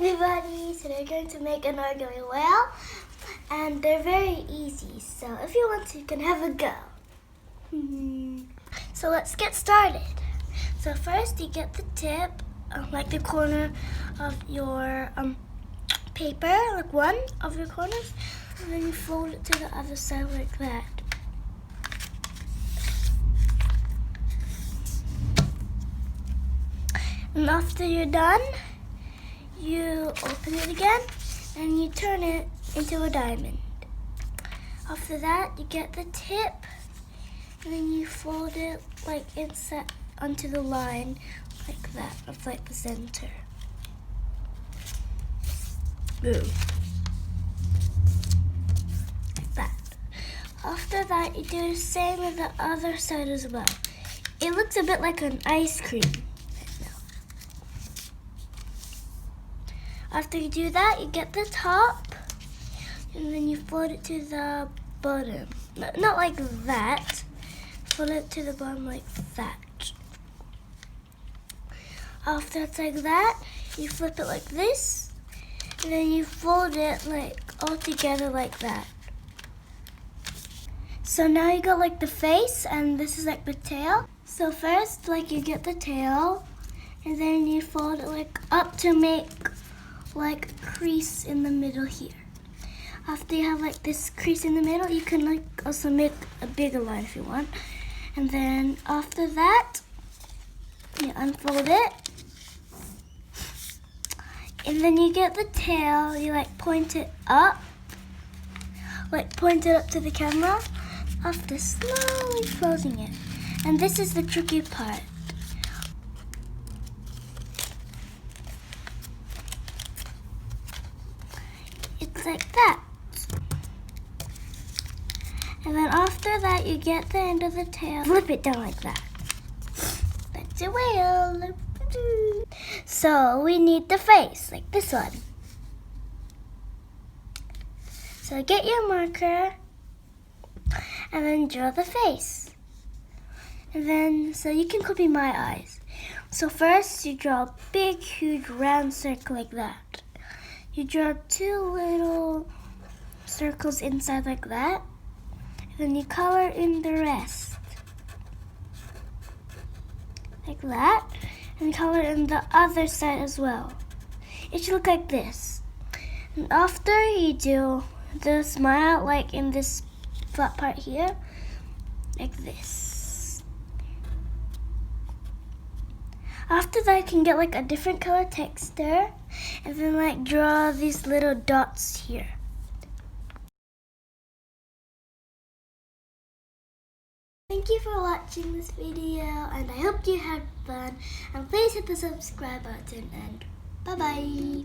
everybody! Today we're going to make an origami whale, and they're very easy, so if you want to, you can have a go. So let's get started. So first you get the tip, like the corner of your paper, like one of your corners, and then you fold it to the other side like that. And after you're done, you open it again and you turn it into a diamond. After that, you get the tip and then you fold it like inside onto the line like that, of like the center. Like that. After that, you do the same with the other side as well. It looks a bit like an ice cream. After you do that, you get the top, and then you fold it to the bottom. Not like that. Fold it to the bottom like that. After it's like that, you flip it like this, and then you fold it like all together like that. So now you got like the face, and this is like the tail. So first, like you get the tail, and then you fold it like up to make like a crease in the middle here. After you have like this crease in the middle, you can like also make a bigger line if you want. And then after that, you unfold it. And then you get the tail, you like point it up. Like point it up to the camera after slowly closing it. And this is the tricky part. It's like that. And then after that, you get the end of the tail, flip it down like that. That's a whale. So we need the face, like this one. So get your marker and then draw the face. And then, so you can copy my eyes. So first you draw a big, huge, round circle like that. You draw two little circles inside like that, and then you color in the rest like that, and color in the other side as well. It should look like this. And after you do the smile, like in this flat part here, like this. After that, you can get like a different color texture, and then like draw these little dots here. Thank you for watching this video, and I hope you had fun. And please hit the subscribe button, and bye-bye.